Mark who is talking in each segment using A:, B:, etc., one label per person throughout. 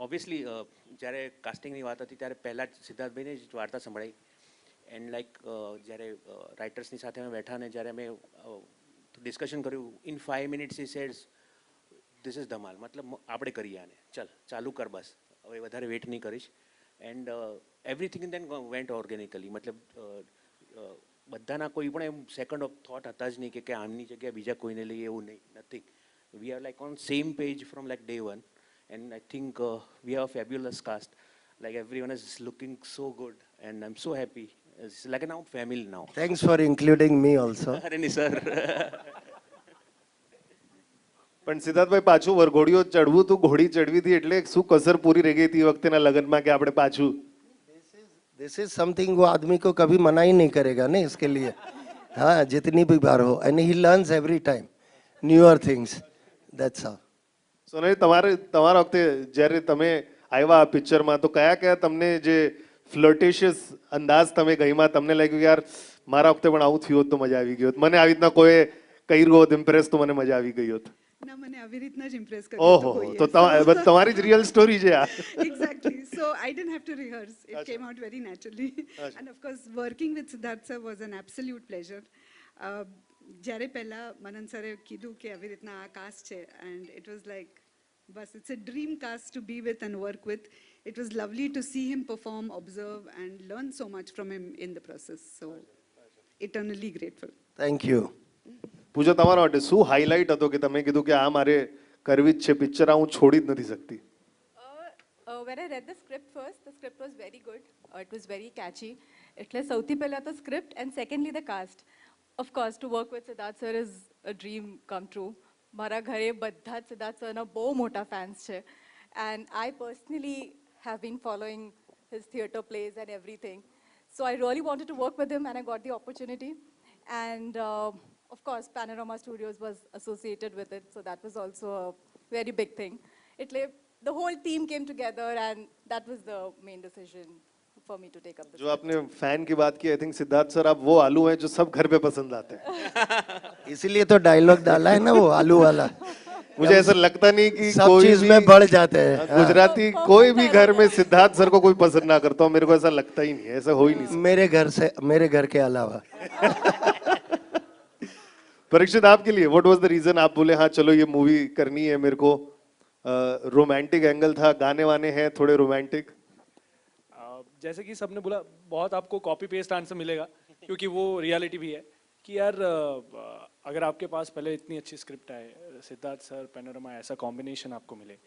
A: Obviously જ્યારે કાસ્ટિંગની વાત હતી ત્યારે પહેલાં જ સિદ્ધાર્થભાઈને જ વાર્તા સંભળાઈ એન્ડ લાઈક જ્યારે રાઇટર્સની સાથે અમે બેઠા ને જ્યારે અમે ડિસ્કશન કર્યું ઇન 5 મિનિટ્સ હી સેડ્સ ધીસ ઇઝ ધમાલ, મતલબ આપણે કરીએ આને, ચાલ ચાલુ કર બસ, હવે વધારે વેઇટ નહીં કરીશ. And everything then vent organically, મતલબ બધાના કોઈ પણ એમ સેકન્ડ ઓફ થોટ હતા જ નહીં કે આમની જગ્યાએ બીજા કોઈને લઈએ, એવું નહીં, nothing. We are like on same page from like day one. And I think we have a fabulous cast. Like everyone is looking so good, and I'm so happy. It's like a now family now.
B: Thanks for including me also.
A: Areni sir.
C: પણ સિદ્ધાર્થભાઈ પાછું વરઘોડીઓ ચડવું તું, ઘોડી ચડવી હતી એટલે શું કસર પૂરી રહી ગઈ હતી વખતેના લગ્નમાં કે આપણે પાછું?
B: This is something वो आदमी को कभी मना ही नहीं करेगा ना इसके लिए. हाँ, जितनी भी बार हो, and he learns every time newer things. That's all.
C: Sonali, તમારા વખતે જ્યારે તમે આવ્યા આ પિક્ચરમાં તો કયા કયા તમને જે ફ્લર્ટેશિયસ અંદાજ તમે ગઈમાં તમને લાગ્યું યાર મારા વખતે પણ આવું થયું હોત તો મજા આવી ગઈ હોત, મને આવી રીતના કોઈ કર્યું હોત ઇમ્પ્રેસ તો મને મજા આવી ગઈ હોત?
D: ના, મને આવી રીતના જ ઇમ્પ્રેસ કર્યો.
C: ઓહો, તો તમારી જ રિયલ સ્ટોરી છે આ.
D: Exactly. So I didn't have to rehearse. It came out very naturally. And of course, working with Siddharth sir was an absolute pleasure. જ્યારે પહેલા મનન સરે કીધું કે આવી રીતના આ કાસ્ટ છે, and it was like bus it's a dream cast to be with and work with. It was lovely to see him perform, observe and learn so much from him in the process. So eternally grateful.
B: Thank you.
C: પૂજા, તમારા માટે શું highlight હતો કે તમે કીધું કે આ મારે કરવી જ છે પિક્ચર, આ હું છોડી જ નથી શકતી?
E: When I read the script first, the script was very good. It was very catchy. એટલે સૌથી પહેલા તો script and secondly the cast. Of course, to work with Siddharth sir is a dream come true. મારા ઘરે બધા જ સિદ્ધાર્થ સરના બહુ મોટા ફેન્સ છે, and I personally have been following his theatre plays and everything. So I really wanted to work with him and I got the opportunity. And of course, Panorama Studios was associated with it, so that was also a very big thing. એટલે the whole team came together and that was the main decision for me to take up this.
C: जो आपने fan की बात की, I think Siddharth sir आप वो आलू हैं जो सब घर पे पसंद आते हैं.
B: इसीलिए तो डायलॉग डाला है ना वो आलू वाला.
C: मुझे ऐसा लगता नहीं कि
B: सब चीज में बढ़ जाते हैं.
C: गुजराती कोई भी घर में सिद्धार्थ सर को कोई पसंद ना करता हो, मेरे को ऐसा लगता ही नहीं है, ऐसा हो ही नहीं सकता.
B: मेरे घर के अलावा.
C: परीक्षित, आपके लिए व्हाट वाज द रीजन आप बोले हाँ चलो ये मूवी करनी है मेरे को? रोमांटिक एंगल था, गाने वाने हैं थोड़े रोमांटिक?
F: जैसे कि सबने बोला, बहुत आपको कॉपी पेस्ट आंसर मिलेगा क्योंकि वो रियलिटी भी है कि यार अगर आपके पास पहले इतनी अच्छी स्क्रिप्ट आए, सिद्धार्थ सर, पैनोरमा, ऐसा कॉम्बिनेशन आपको मिले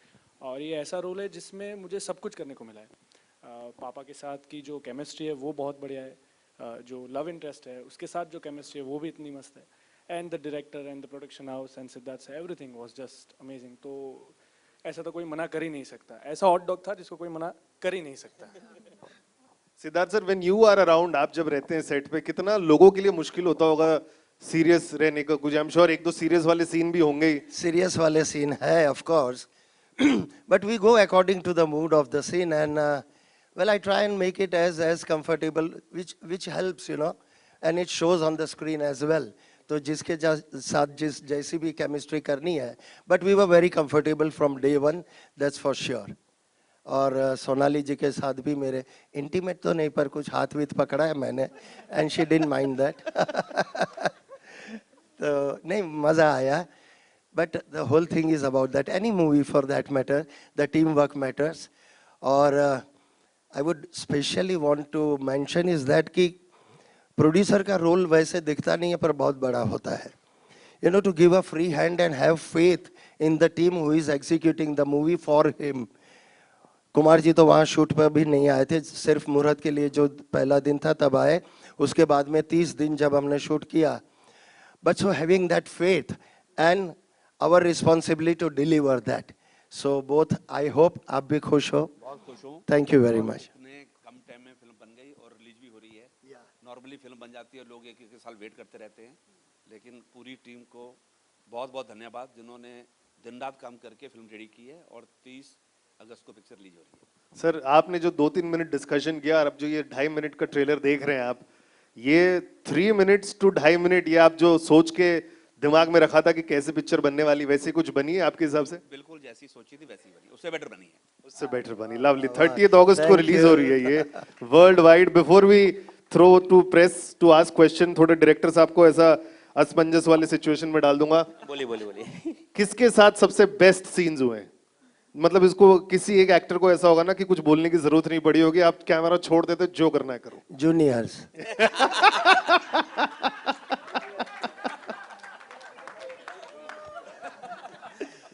F: और ये ऐसा रोल है जिसमें मुझे सब कुछ करने को मिला है. पापा के साथ की जो केमिस्ट्री है वो बहुत बढ़िया है, जो लव इंटरेस्ट है उसके साथ जो केमिस्ट्री है वो भी इतनी मस्त है, and the director and the production house and Siddharth sir, everything was just amazing. तो ऐसा तो कोई मना कर ही नहीं सकता, ऐसा हॉट डॉग था जिसको कोई मना कर ही नहीं सकता.
C: Siddharth sir, when you are around, आप जब रहते हैं सेट पे, कितना लोगों के लिए मुश्किल होता होगा सीरियस रहने का? कुछ आई एम श्योर एक दो सीरियस वाले सीन भी होंगे ही.
B: सीरियस वाले सीन है of course, but we go according to the mood of the scene and well I try and make it as comfortable which helps, you know, and it shows on the screen as well. तो जिसके साथ जैसी भी chemistry करनी है, but we were very comfortable from day one, that's for sure. और सोनाली जी के साथ भी मेरे इंटीमेट तो नहीं पर कुछ हाथ वीत पकड़ा है मैंने, and she didn't mind that. तो नहीं, मज़ा आया. But the whole thing is about that, any movie for that matter, the team work matters. और I would specially want to mention is that कि प्रोड्यूसर का रोल वैसे दिखता नहीं है पर बहुत बड़ा होता है. You know, to give a free hand and have faith in the team who is executing the movie for him. Kumar ji तो वहाँ शूट पर भी नहीं आए थे, सिर्फ मुहूर्त के लिए जो पहला दिन था तब आए. उसके बाद में 30 दिन जब हमने शूट किया. But so having that faith and our responsibility to deliver that. So both, I hope आप भी खुश हो.
G: बहुत खुश हूँ.
B: Thank you very much.
G: Come time में फिल्म बन गई और रिलीज भी हो रही है. नॉर्मली फिल्म बन जाती है, लोग एक एक साल वेट करते रहते हैं, लेकिन पूरी टीम को बहुत बहुत धन्यवाद जिन्होंने दिन रात काम करके फिल्म रेडी की है और 30 अगस्त को पिक्चर रिलीज हो रही है.
C: सर, आपने जो 2-3 मिनट डिस्कशन किया और अब जो ये 2.5 मिनट का ट्रेलर देख रहे हैं आप, ये 3 मिनट्स टू 2.5 मिनट, ये आप जो सोच के दिमाग में रखा था कि कैसे पिक्चर बनने वाली, वैसी कुछ बनी है आपके हिसाब से?
G: बिल्कुल जैसी सोची थी वैसी बनी, उससे बेटर बनी है।
C: उससे बेटर बनी। लवली। 30th अगस्त को
B: Thank
C: रिलीज हो रही है ये worldwide. Before we throw to press to ask question, थोड़े डायरेक्टर साहब को ऐसा असमंजस वाले सिचुएशन में डाल दूंगा।
A: बोलिए बोलिए बोलिए।
C: किसके साथ सबसे बेस्ट सीन्स हुए हैं? मतलब इसको किसी एक एक्टर को ऐसा होगा ना कि कुछ बोलने की जरूरत नहीं पड़ी होगी, आप कैमरा छोड़ देते जो करना है करो।
B: जूनियर्स।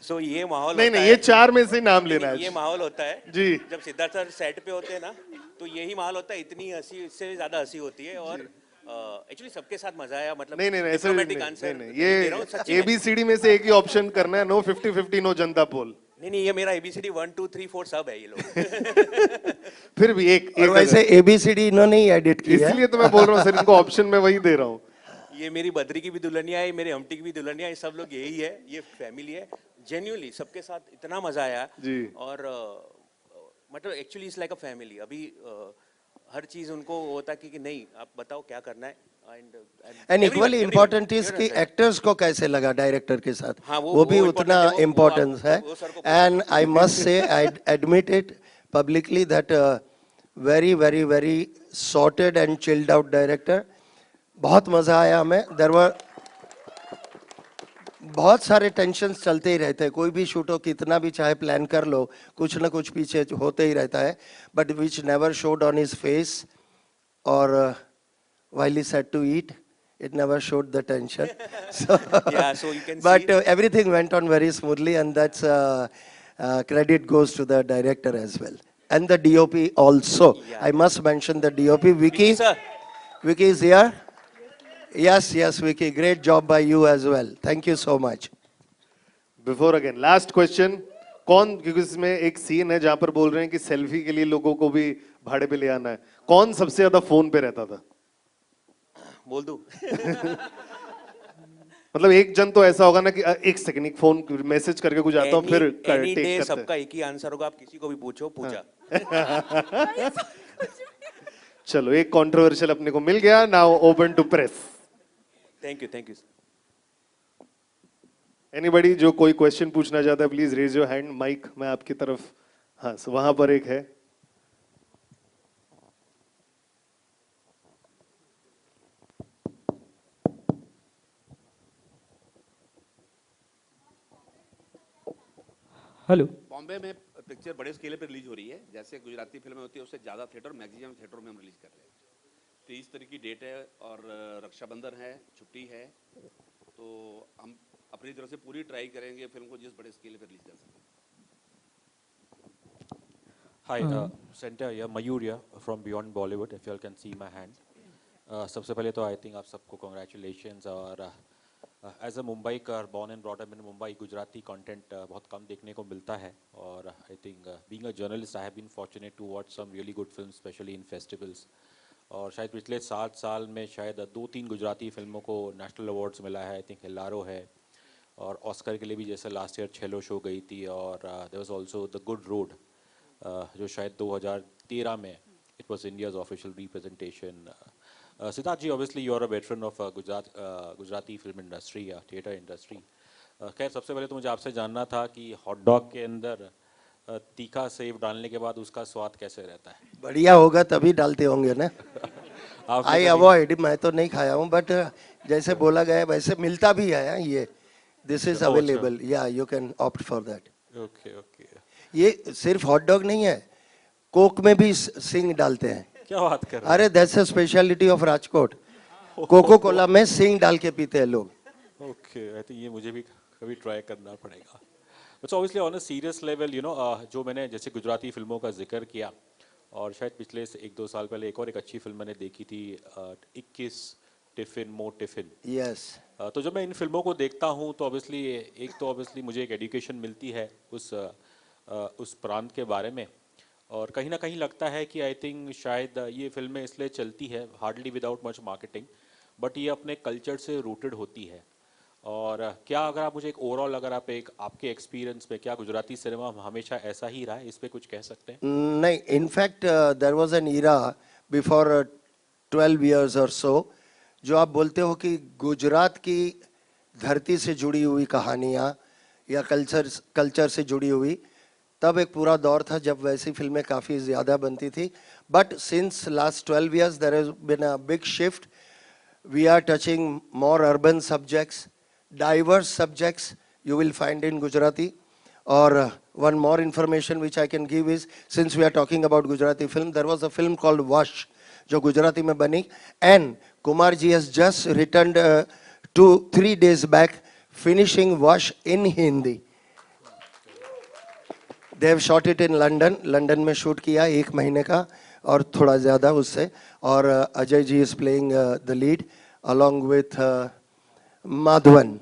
A: सो ये माहौल
C: नहीं
A: होता
C: नहीं,
A: है।
C: ये 4 में से नाम लेना
A: ये
C: है
A: माहौल होता है
C: जी।
A: जब सिद्धार्थ सर सेट पे होते हैं ना, तो यही माहौल होता है। इतनी हंसी, इससे ज्यादा हंसी होती है। और एक्चुअली सबके साथ मजा आया। मतलब
C: नहीं नहीं नहीं, ऐसे
A: diplomatic
C: नहीं,
A: answer
C: नहीं,
A: दे रहा हूँ
C: ये
A: सच्ची में।
C: ABCD में से एक ही ऑप्शन करना है। नो 50-50, नो जनता पोल।
A: नहीं नहीं, ये मेरा ABCD 1 2 3 4 सब है ये लोग।
C: फिर भी एक
B: और वैसे ABCD इन्होंने ही एडिट किया है।
C: इसलिए तो मैं बोल रहा हूँ सर, इनको ऑप्शन में वही दे रहा हूँ।
A: ये मेरी बद्री की भी दुल्हनिया है, मेरे हमटी की भी दुल्हनिया है, सब लोग यही है, ये फैमिली है। जेन्युइनली सबके साथ इतना मजा आया।
C: जी।
A: और मतलब actually it's like a family. अभी हर चीज उनको होता कि नहीं आप बताओ क्या करना है।
B: एंड इक्वली इम्पोर्टेंट इज कि एक्टर्स को कैसे लगा डायरेक्टर के साथ,
A: हाँ,
B: वो भी
A: वो
B: उतना
A: important है, वो
B: इम्पोर्टेंस है।
A: वो सर को
B: and I must say, I admit it publicly that very very very sorted and chilled out director. बहुत मजा आया हमें। देयर वर बहुत सारे टेंशन्स चलते ही रहते हैं, कोई भी शूट हो, कितना भी चाहे प्लान कर लो, कुछ ना कुछ पीछे होते ही रहता है, but which never showed on his face और while he said to eat, it never showed the tension. So,
A: Yeah, so you can
B: but
A: see.
B: Everything went on very smoothly, and that's credit goes to the director as well, and the DOP also.
A: Yeah,
B: I must mention the DOP, Vicky.
A: sir.
B: Vicky is here. Yes, yes, Vicky. Great job by you as well. Thank you so much.
C: Before again last question, कौन, क्योंकि इसमें एक scene है जहां पर बोल रहे हैं कि सेल्फी के लिए लोगों को भी भाड़े पे ले आना है, कौन सबसे ज्यादा फोन पे रहता था?
A: बोल दूं?
C: मतलब एक जन तो ऐसा होगा ना कि एक सेकंड, एक फोन मैसेज करके कुछ आता हूँ फिर
A: एनी
C: टेक
A: डे
C: करते
A: सबका एक ही आंसर होगा। आप किसी को भी पूछो, पूछा।
C: हैं। चलो एक कंट्रोवर्शियल अपने को मिल गया। Now open to press.
A: Thank you.
C: Anybody जो कोई क्वेश्चन पूछना चाहता है please raise your hand. Mic मैं आपकी तरफ, हाँ वहां पर एक है।
F: हेलो।
G: बॉम्बे में पिक्चर बड़े स्केल पे रिलीज हो रही है, जैसे गुजराती फिल्में होती है उससे ज़्यादा थिएटर, मैक्सिमम थिएटरों में हम रिलीज कर रहे हैं। 23 तारीख की डेट है और रक्षाबंधन है, छुट्टी है, तो हम अपनी तरफ से पूरी ट्राई करेंगे फिल्म को जिस बड़े स्केल पे रिलीज कर सकें।
H: Hi, Center here, Mayur here from Beyond Bollywood, if you all can see my hand. सबसे पहले तो आई थिंक आप सबको कॉन्ग्रेचुलेशंस। और एज अ मुंबई का born and brought up in Mumbai, Gujarati content बहुत कम देखने को मिलता है। और I think being a journalist I have been fortunate to watch some really good films, specially in festivals. और शायद पिछले 7 साल में शायद 2-3 गुजराती फिल्मों को नेशनल अवार्ड्स मिला है। आई थिंक हिलारो है, और ऑस्कर के लिए भी जैसे लास्ट ईयर छेलो शो गई थी। और there was also the good road, जो शायद 2013 में it was India's official representation. Siddharth ji, obviously you are a veteran of Gujarati film industry या थिएटर इंडस्ट्री। खैर सबसे पहले तो मुझे आपसे जानना था कि हॉट डॉग के अंदर तीखा सेव डालने के बाद उसका स्वाद कैसे रहता है?
B: बढ़िया होगा तभी डालते होंगे ना।
H: आपने
B: आई
H: कभी-
B: अवॉइड, मैं तो नहीं खाया हूँ, बट जैसे बोला गया वैसे मिलता भी है ये। दिस इज
H: अच्छा।
B: अवेलेबल, या you can opt for that.
H: Okay okay,
B: ये सिर्फ हॉट डॉग नहीं है, कोक में भी सिंग डालते हैं।
H: क्या बात कर रहे
B: अरे that's a speciality of Rajkot. Coca Cola में सिंग डाल के पीते हैं लोग।
H: हैं? ओके, आई थिंक ये मुझे भी कभी ट्राई करना पड़ेगा। But obviously on a serious level, you know, जो मैंने जैसे गुजराती फिल्मों का जिक्र किया, और शायद पिछले 1-2 साल पहले एक अच्छी फिल्म मैंने देखी थी, 21 टिफिन मोर टिफिन।
B: यस।
H: तो जब मैं इन फिल्मों को देखता हूँ तो ऑब्वियसली मुझे एक एजुकेशन मिलती है उस प्रांत के बारे में। और कहीं ना कहीं लगता है कि आई थिंक शायद ये फिल्में इसलिए चलती है hardly without much marketing, but ये अपने कल्चर से रूटेड होती है। और क्या अगर आप मुझे एक ओवरऑल, अगर आप आपके एक्सपीरियंस में, क्या गुजराती सिनेमा हमेशा ऐसा ही रहा है, इस पे कुछ कह सकते हैं?
B: नहीं, in fact there was an era before 12 years और सो, जो आप बोलते हो कि गुजरात की धरती से जुड़ी हुई कहानियाँ या कल्चर से जुड़ी हुई, तब एक पूरा दौर था जब वैसी फिल्में काफ़ी ज़्यादा बनती थी. But since last 12 years there has been a big shift. We are touching more urban subjects, diverse subjects you will find in Gujarati. Or one more information which I can give is, since we are talking about Gujarati film, there was a film called Vash, जो गुजराती में बनी, and Kumar ji has just returned 2-3 days back finishing Vash in Hindi. They have shot it in London. London में shoot किया 1 महीने का और थोड़ा ज़्यादा उससे, और Ajay ji is playing the lead along with Madhavan.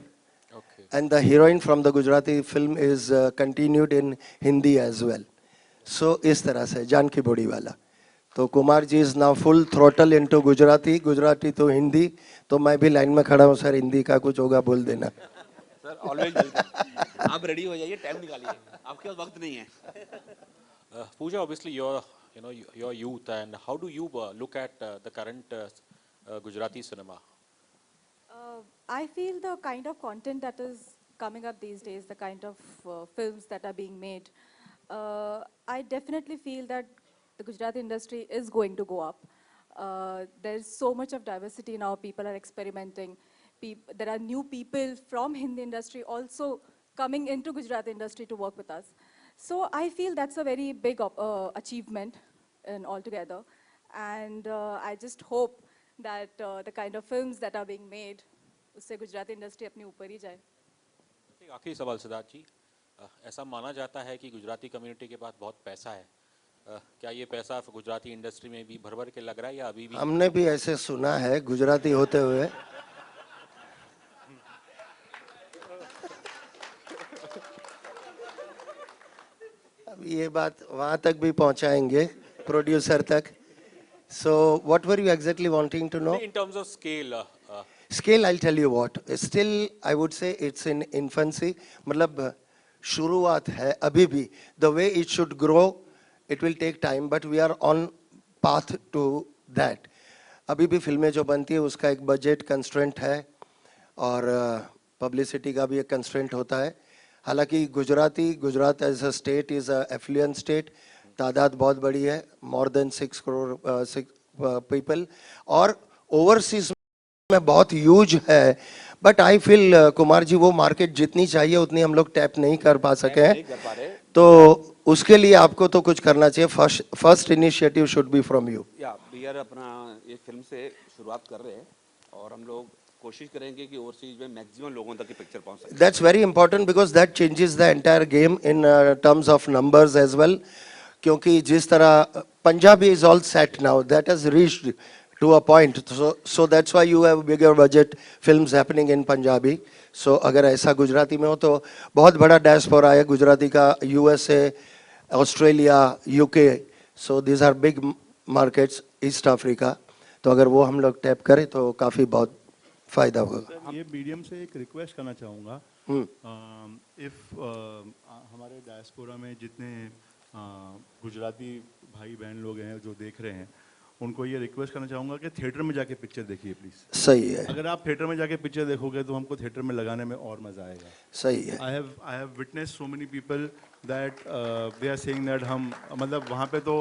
H: Okay.
B: And the heroine from the Gujarati film is continued in Hindi as well. So इस तरह से जानकी बोड़ी वाला. तो Kumar ji is now full throttle into Gujarati, Gujarati to Hindi. तो मैं भी line में खड़ा हूँ सर, हिंदी का कुछ होगा बोल देना.
G: Sir always welcome. आप रेडी हो जाइए, टाइम निकालिए, आपके पास वक्त नहीं है.
H: Pooja, obviously you're youth, and how do you look at the current Gujarati cinema?
E: I feel the kind of content that is coming up these days, the kind of films that are being made, I definitely feel that the Gujarati industry is going to go up. There's so much of diversity now. People are experimenting. There are new people from Hindi industry also coming into Gujarati industry to work with us. So I feel that's a very big achievement in altogether. And I just hope that the kind of films that are being made, उससे Gujarati industry अपनी ऊपर ही जाए.
H: एक आखिरी सवाल सिद्धार्थ जी, ऐसा माना जाता है कि गुजराती कम्युनिटी के पास बहुत पैसा है. क्या ये पैसा गुजराती इंडस्ट्री में भी भर भर के लग रहा है या अभी भी?
B: हमने भी ऐसे सुना है गुजराती होते हुए. अब ये बात वहाँ तक भी पहुँचाएंगे प्रोड्यूसर तक. So what were you exactly wanting to know?
H: In terms of scale.
B: Scale, I'll tell you what. Still, I would say it's in infancy. मतलब शुरुआत है अभी भी. The way it should grow, it will take time, but we are on path to that. अभी भी फिल्में जो बनती है उसका एक बजट कंस्ट्रेंट है और पब्लिसिटी का भी एक कंस्ट्रेंट होता है. हालांकि Gujarat as a state is a affluent state. तादाद बहुत बड़ी है, मोर देन 6 करोड़ पीपल, और ओवरसीज में बहुत ह्यूज है. But I feel Kumar ji वो मार्केट जितनी चाहिए उतनी हम लोग टैप नहीं कर पा सके हैं. तो उसके लिए आपको तो कुछ करना चाहिए. First initiative should be from you.
G: या बियर अपना ये फिल्म से शुरुआत कर रहे हैं और हम लोग कोशिश करेंगे कि ओवरसीज में मैक्सिमम लोगों तक की पिक्चर पहुंच सके.
B: That's very important because that changes the entire game in terms of numbers as well. क्योंकि जिस तरह Punjabi is all set now, that has reached to a point, so that's why you have bigger budget films happening in Punjabi. So अगर ऐसा गुजराती में हो तो बहुत बड़ा डायस्पोरा है गुजराती का, USA, Australia, UK. So these are big markets, East Africa. तो अगर वो हम लोग टैप करें तो काफ़ी बहुत फ़ायदा होगा.
I: ये मीडियम से एक रिक्वेस्ट करना चाहूँगा. हमारे डायस्पोरा में जितने गुजराती भाई बहन लोग हैं जो देख रहे हैं, उनको ये रिक्वेस्ट करना चाहूँगा कि थिएटर में जाके पिक्चर देखिए प्लीज़.
B: सही है.
I: अगर आप थिएटर में जाके पिक्चर देखोगे तो हमको थिएटर में लगाने में और मज़ा आएगा.
B: सही है.
I: I have witness so many people that they are saying that हम मतलब वहाँ पे तो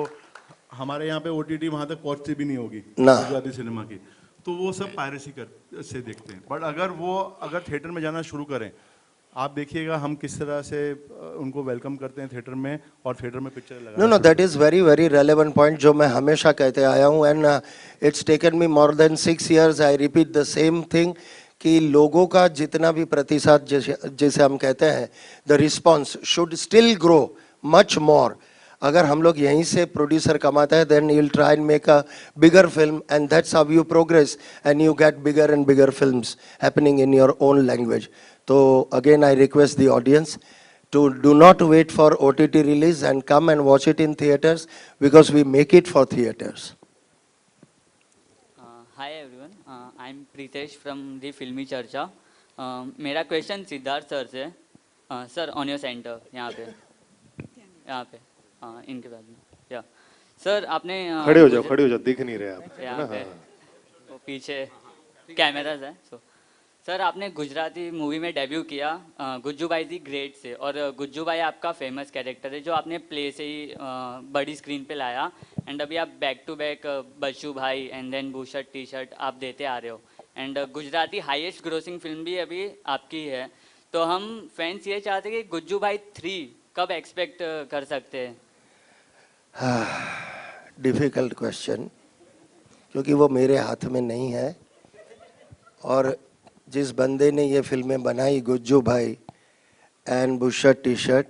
I: हमारे यहाँ पे OTT वहाँ तक पहुँचती भी नहीं होगी गुजराती सिनेमा की, तो वो सब पायरेसी से देखते हैं. बट अगर थिएटर में जाना शुरू करें, आप देखिएगा हम किस तरह से उनको वेलकम करते हैं थिएटर में और थिएटर में पिक्चर लगा.
B: Know that is very very relevant point जो मैं हमेशा कहते आया हूँ. And it's taken me more than 6 years. I repeat the same thing कि लोगों का जितना भी प्रतिशत जैसे हम कहते हैं, the response should still grow much more. अगर हम लोग यहीं से प्रोड्यूसर कमाते हैं, then you will try and make a bigger film, and that's how you progress and you get bigger and bigger films happening in your own language. So again, I request the audience to do not wait for OTT release and come and watch it in theaters because we make it for theaters.
J: Hi everyone, I'm Pritesh from the Filmy Charcha. मेरा question Siddharth sir से. Sir on your centre यहाँ पे इनके बाद में. या sir आपने
C: खड़े हो जाओ, दिख नहीं रहे आप.
J: यहाँ पे वो पीछे कैमराज है. सर आपने गुजराती मूवी में डेब्यू किया गुज्जू भाई दी ग्रेट से, और गुज्जू भाई आपका फेमस कैरेक्टर है जो आपने प्ले से ही बड़ी स्क्रीन पे लाया, एंड अभी आप back to back Bachchu Bhai and then bushirt T shirt आप देते आ रहे हो, and Gujarati highest grossing film भी अभी आपकी है। तो हम फैंस ये चाहते हैं कि गुज्जू भाई 3 कब एक्सपेक्ट कर सकते हैं?
B: डिफिकल्ट क्वेश्चन, क्योंकि वो मेरे हाथ में नहीं है। और जिस बंदे ने ये फिल्में बनाई, Gujju Bhai and bushirt T shirt,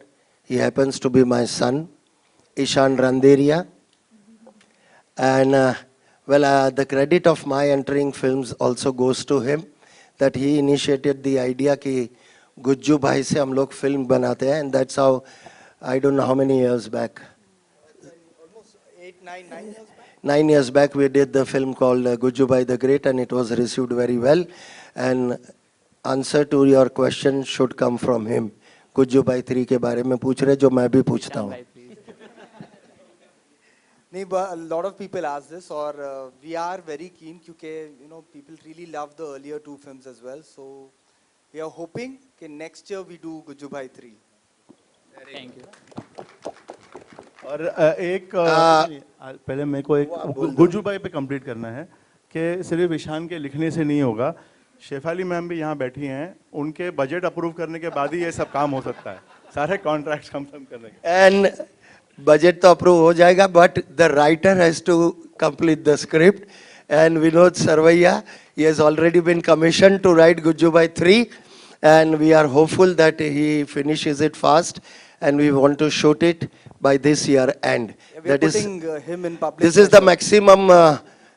B: he happens to be my son Ishan Randeria, and well, the credit of my entering films also goes to him, that he initiated the idea कि गुज्जू भाई से हम लोग फिल्म बनाते हैं, and that's how, I don't know how many years back, 9 years back we did the film called Gujju Bhai the Great, and it was received very well, and answer to your question should come from him. Gujju भाई 3 के बारे में पूछ रहे, जो मैं भी पूछता हूँ।
K: नहीं, but a lot of people ask this, और we are very keen क्योंकि people really love the earlier 2 films as well, so we are hoping कि next year we do Gujju Bhai 3.
J: Thank you.
I: और एक पहले मेरे को एक गुज्जू भाई पे कंप्लीट करना है कि सिर्फ ईशान के लिखने से नहीं होगा, शेफाली मैम भी यहाँ बैठी हैं, उनके बजट अप्रूव करने के बाद ही ये सब काम हो सकता है, सारे कॉन्ट्रैक्ट्स हम करने के।
B: एंड बजट तो अप्रूव हो जाएगा, but the writer has to complete the script, and Vinod Sarvaiya, he has already been commissioned to write Gujju Bhai 3, and we are hopeful that he finishes it fast, and we want to shoot it by this year end.
K: We are putting him in public.
B: This is the maximum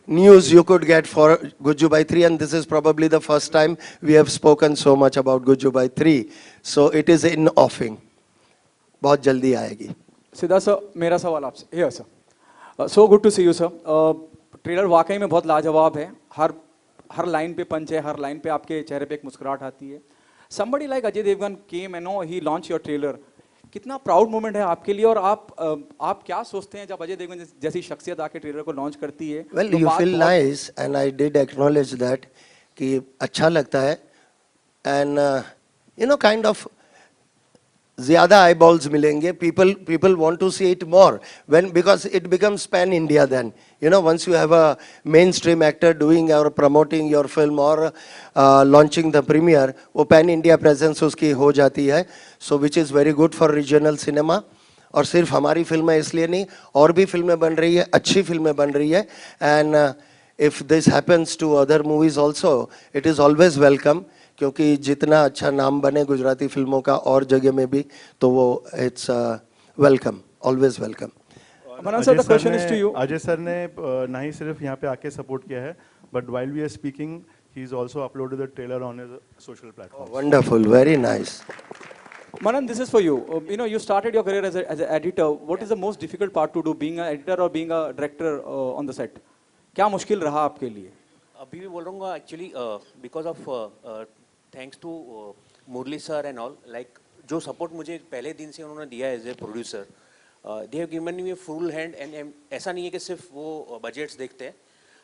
B: news you could get for Gujju Bhai 3, and this is probably the first time we have spoken so much about Gujju Bhai 3. So it is in offing. बहुत जल्दी आएगी।
L: Siddharth sir, मेरा सवाल आपसे, here sir, so good to see you sir. Trailer वाकई में बहुत लाजवाब है, हर लाइन पे पंच है, हर लाइन पे आपके चेहरे पे एक मुस्कुराहट आती है। Somebody like Ajay Devgan came and he launched your trailer. कितना प्राउड मोमेंट है आपके लिए, और आप क्या सोचते हैं जब अजय देवगन जैसी शख्सियत आके ट्रेलर को लॉन्च करती है?
B: Well, you feel nice, and I did acknowledge that कि अच्छा लगता है, and kind of ज़्यादा eyeballs मिलेंगे, people want to see it more, because it becomes pan India then, once you have a mainstream actor doing or promoting your film or launching the premiere, वो pan India presence उसकी हो जाती है, so which is very good for regional cinema। और सिर्फ हमारी फिल्में इसलिए नहीं, और भी फिल्में बन रही है, अच्छी फिल्में बन रही है, and if this happens to other movies also, it is always welcome, क्योंकि जितना अच्छा नाम बने गुजराती फिल्मों का और जगह में भी, तो वो it's welcome, always welcome.
I: Ajay sir ने ना ही सिर्फ यहाँ पे आके सपोर्ट किया है, but while we are speaking he is also uploaded the trailer on his social platform.
B: Wonderful, very nice.
L: Manan, this is for you. You started your career as an editor. What is the most difficult part to do, being an editor or being a director on the set? क्या मुश्किल रहा आपके लिए?
A: अभी भी बोल रहा हूँ actually because of thanks to Murli sir and all, like जो सपोर्ट मुझे पहले दिन से उन्होंने दिया as a producer, they have given me full hand, and ऐसा नहीं है कि सिर्फ वो बजट्स देखते हैं,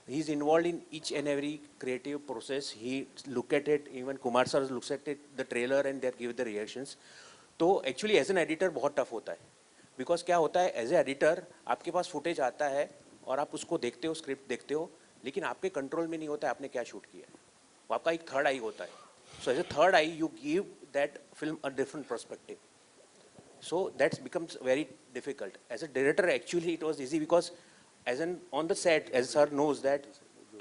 A: he is involve in each and every creative process, he look at it, even Kumar sir looks at it the trailer and there give the reactions. तो actually as an editor बहुत टफ होता है, because क्या होता है, as a editor आपके पास footage आता है और आप उसको देखते हो, स्क्रिप्ट देखते हो, लेकिन आपके कंट्रोल में नहीं होता है आपने क्या शूट किया है, वो आपका एक थर्ड आई होता है। So as a third eye you give that film a different perspective, so that's becomes very difficult. As a director actually it was easy, because as an on the set as sir knows that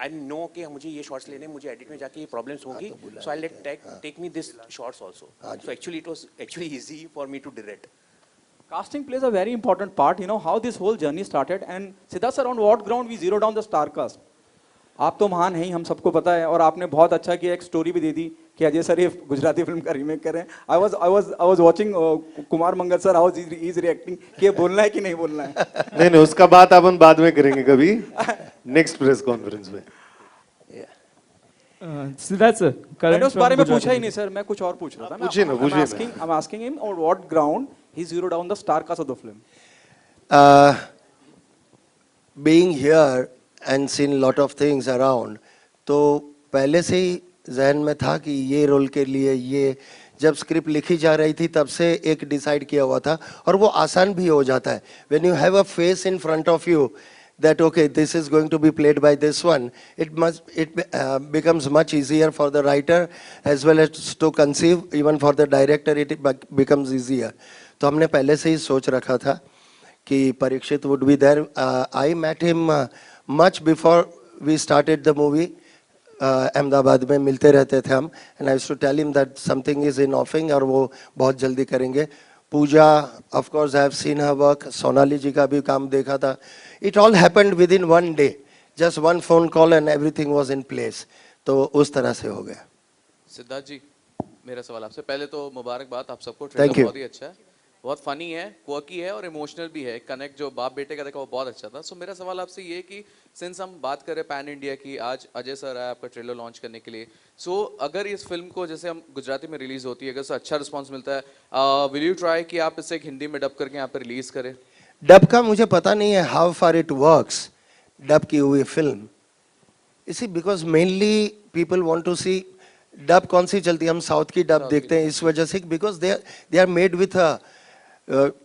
A: I know कि मुझे ये shots लेने, मुझे edit में जाके ये problems होंगी, so I let take me this shots also, so actually it was actually easy for me to direct.
L: Casting plays a very important part, how this whole journey started, and Siddharth sir, on what ground we zero down the star cast? आप तो महान हैं ही, हम सबको पता है, और आपने बहुत अच्छा किया, एक स्टोरी भी दे दी कि अजय सर ये गुजराती फिल्म का रीमेक कर रहे हैं। I was watching Kumar Mangal sir, how he is reacting कि ये बोलना है कि नहीं बोलना है।
C: नहीं, उसका बात अपन बाद में करेंगे कभी नेक्स्ट प्रेस कॉन्फ्रेंस में।
L: सिद्धार्थ सर, मैंने उस बारे में पूछा ही नहीं सर, मैं कुछ और पूछ रहा था।
C: पूछिए ना।
L: I'm asking him on what ground he zeroed down the star cast of the film.
B: Being here and seen lot of things around, तो पहले से ही जहन में था कि ये रोल के लिए ये, जब स्क्रिप्ट लिखी जा रही थी तब से एक डिसाइड किया हुआ था, और वो आसान भी हो जाता है when you have a face in front of you that okay, this is going to be played by this one. It becomes much easier for the writer as well as to conceive. Even for the director it becomes easier. तो हमने पहले से ही सोच रखा था कि Parikshit would be there. I met him much before we started the movie. Ahmedabad में मिलते रहते थे हम, and I used to tell him that something is in offing और वो बहुत जल्दी करेंगे. पूजा, of course I have seen her work. Sonali जी का भी काम देखा था. It all happened within one day. Just one phone call and everything was in place. तो उस तरह से हो गया.
M: सिद्धार्थ जी, मेरा सवाल आपसे, पहले तो मुबारकबाद आप सबको,
B: Thank
M: ट्रेलर
B: you.
M: बहुत ही अच्छा है, बहुत फनी है, क्वर्की है और इमोशनल भी है. कनेक्ट जो बाप बेटे का देखा वो बहुत अच्छा था. सो मेरा सवाल आपसे ये कि सिंस हम बात करें पैन इंडिया की, आज अजय सर आया आपका ट्रेलर लॉन्च करने के लिए. सो अगर इस फिल्म को जैसे हम गुजराती में रिलीज होती है, अगर अच्छा रिस्पॉन्स मिलता है, विल यू ट्राई कि आप इसे एक हिंदी में डब करके यहाँ पर रिलीज करें?
B: डब का मुझे पता नहीं है how far it works, dub की हुई फिल्म. इसी because mainly people want to see dub कौन सी चलती है, हम साउथ की डब देखते हैं इस वजह से, because they are made with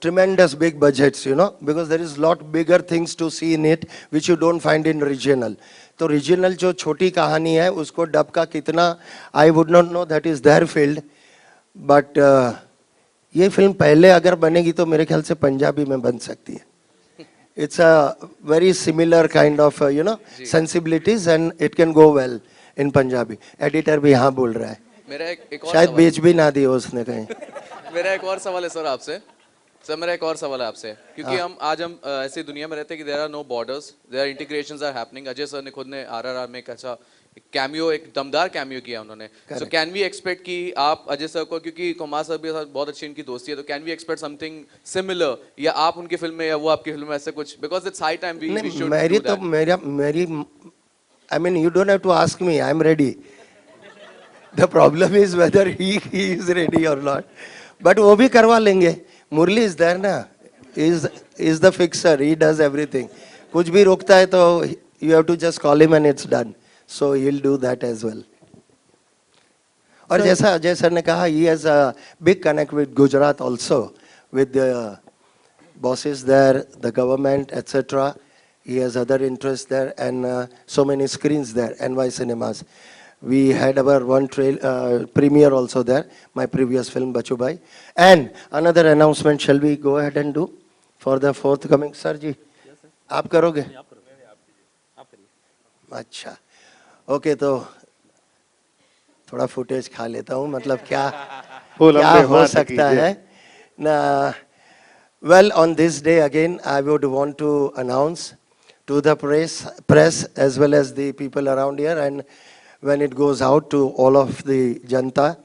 B: tremendous big budgets, you know, because there is lot bigger things to see in it which you don't find in regional. तो regional जो छोटी कहानी है उसको डब का कितना, I would not know, that is their field. But ये film पहले अगर बनेगी तो मेरे ख्याल से पंजाबी में बन सकती है. It's a very similar kind of you know sensibilities and it can go well in Punjabi. Editor भी हाँ बोल रहा है.
M: मेरा एक और
B: शायद
M: सवाल-
B: बेच भी ना दिया उसने कहीं.
M: मेरा एक और सवाल है सर आपसे. सर मेरा एक और सवाल है आपसे, क्योंकि हम आज ऐसी दुनिया में रहते हैं कि there are no borders, there integrations are happening. Ajay sir ने खुद ने आरआरआर में एक अच्छा कैमियो, एक दमदार कैमियो किया उन्होंने. सो कैन वी एक्सपेक्ट कि आप अजय सर को, क्योंकि कुमार सर भी साथ बहुत अच्छी इनकी दोस्ती है, तो can we expect something similar, या आप उनकी फिल्म में या वो आपकी फिल्म में, ऐसे कुछ, because it's high time we should
B: मेरी तो मेरी I mean you don't have to ask me, I am ready. The problem is whether he is ready or not. But वो भी करवा लेंगे. मुरली is there ना, is the fixer, he does everything. कुछ भी रोकता है तो you have to just call him and it's done. So he'll do that as well. और जैसा अजय सर ने कहा, he has a big connect with Gujarat also, with the bosses there, the government, etc. He has other interests there and so many screens there, NY Cinemas. We had our one premiere also there, my previous film Bachu Bhai. And another announcement, shall we go ahead and do for the forthcoming? Sir ji, आप करोगे? अच्छा, okay, तो थोड़ा footage खा लेता हूँ, मतलब क्या हो सकता है ना. Well, on this day again, I would want to announce to the press as well as the people around here, and when it goes out to all of the जनता,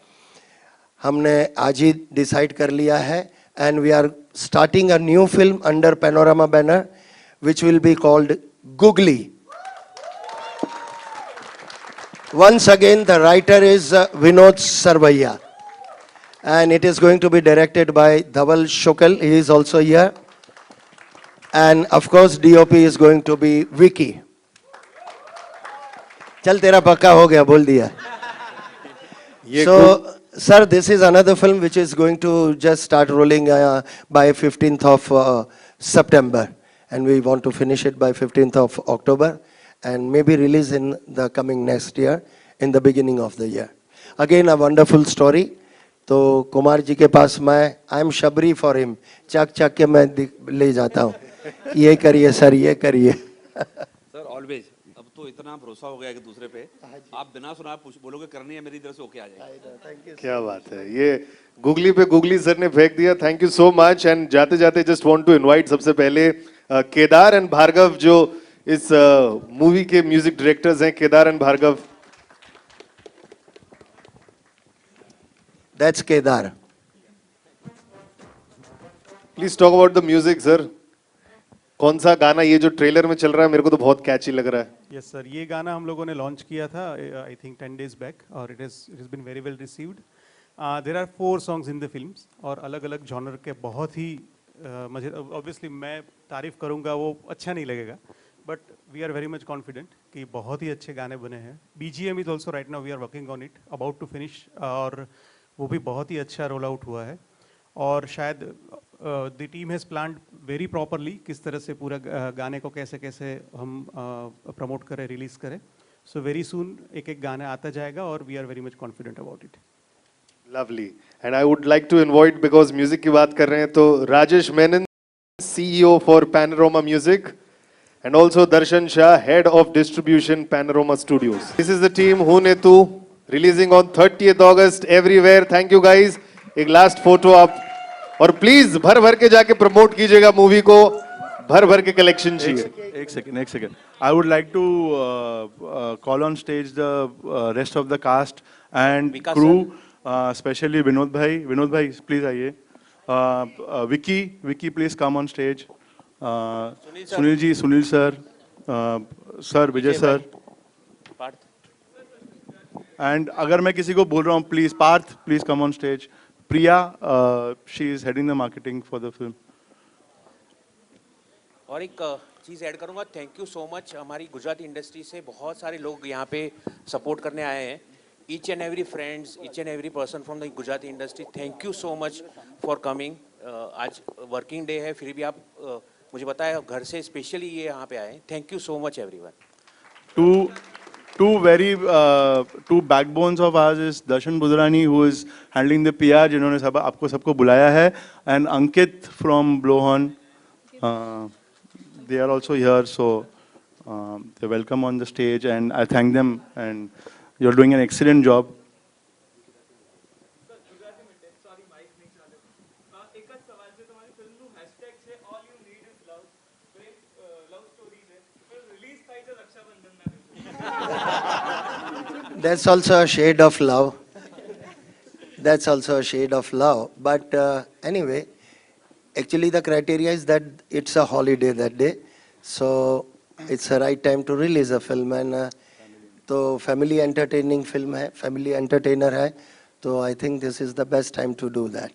B: हमने आज ही डिसाइड कर लिया है, and we are starting a new film under Panorama banner, which will be called Googly. Once again, the writer is Vinod Sarvaiya, and it is going to be directed by Dhaval Shukal. He is also here, and of course, DOP is going to be Vicky. चल तेरा पक्का हो गया, बोल दिया. So, sir, this is another film which is going to just start rolling by 15th of September, and we want to finish it by 15th of October, and maybe release in the coming next year, in the beginning of the year. Again, a wonderful story. तो कुमार जी के पास मैं, I am Shabri for him, चक चक के मैं ले जाता हूँ, ये करिए सर, ये करिए.
G: सर ऑलवेज, अब तो इतना भरोसा हो गया कि दूसरे पे, आप बिना सुना बोलोगे करनी है, मेरी तरफ से ओके आ जाएगा.
C: क्या बात है, ये गूगली पे गूगली सर ने फेंक दिया. Thank you so much. And जाते जाते जस्ट वांट टू इनवाइट सबसे पहले केदार एंड भार्गव, जो इस मूवी के म्यूजिक डायरेक्टर्स हैं. Kedar and Bhargav.
B: That's Kedar.
C: Please talk about the music sir. कौन सा गाना ये जो ट्रेलर में चल रहा है, मेरे को तो बहुत कैची लग रहा है.
N: यस सर, ये गाना हम लोगों ने लॉन्च किया था आई थिंक 10 days बैक, और it has been very well received. There are 4 songs in the films, और अलग अलग जॉनर के बहुत ही मुझे, ऑब्वियसली मैं तारीफ करूंगा वो अच्छा नहीं लगेगा, but we are very much confident कि बहुत ही अच्छे गाने बने हैं. BGM is also right now we are working on it, about to finish, और वो भी बहुत ही अच्छा रोल आउट हुआ है. और शायद the team has planned very properly किस तरह से पूरा गाने को कैसे कैसे हम प्रमोट करें, रिलीज करें. So very soon एक एक गाना आता जाएगा और we are very much confident about it.
C: Lovely. And I would like to invite, because music की बात कर रहे हैं, तो Rajesh Menon, CEO for Panorama Music, and also Darshan Shah, Head of Distribution, Panorama Studios. This is the team Hu Ne Tu, releasing on 30th August everywhere. Thank you guys. एक last photo आप, और please भर भर के जाके promote कीजिएगा movie को, भर भर के कलेक्शन चाहिए.
I: एक second. I would like to call on stage the rest of the cast and
A: Vikas
I: crew, especially Vinod bhai, please आइए. Vicky, please come on stage. Sunil sir, sir, Vijay sir.
A: Parth.
I: And अगर मैं किसी को बोल रहा हूँ, please, Parth, please come on stage. Priya, she is heading the marketing for the film.
A: और एक चीज़ ऐड करूँगा, थैंक यू सो मच. हमारी गुजराती इंडस्ट्री से बहुत सारे लोग यहाँ पे सपोर्ट करने आए हैं. Each and every friends, each and every person from the Gujarati industry, thank you so much for coming. आज वर्किंग डे है, फिर भी आप मुझे बताया घर से स्पेशली ये यहाँ पे आए. Thank you so much everyone.
I: Two backbones of ours is Darshan Budhrani, who is handling the PR, जिन्होंने आपको सबको बुलाया है, and Ankit from Blowhorn. They are also here, so they're welcome on the stage, and I thank them, and you're doing an excellent job.
B: That's also a shade of love. That's also a shade of love. But anyway, actually the criteria is that it's a holiday that day. So it's the right time to release a film. And तो family entertaining film है, family entertainer है. So I think this is the best time to do that.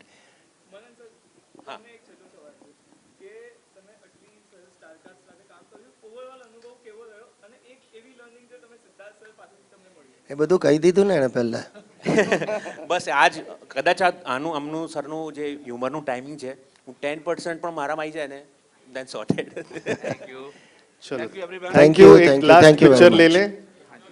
B: એ બધું કહી દીધું ને એને પહેલા.
A: બસ આજ કદાચ આનું અમનું સરનું જે હ્યુમરનું ટાઈમિંગ છે, હું 10% પણ મારામાં આવી જાય ને, then sorted.
C: ચલો,
B: Thank you,
C: એક
B: thank you,
C: last
B: thank you very
C: picture લઈ
B: much.
C: લે.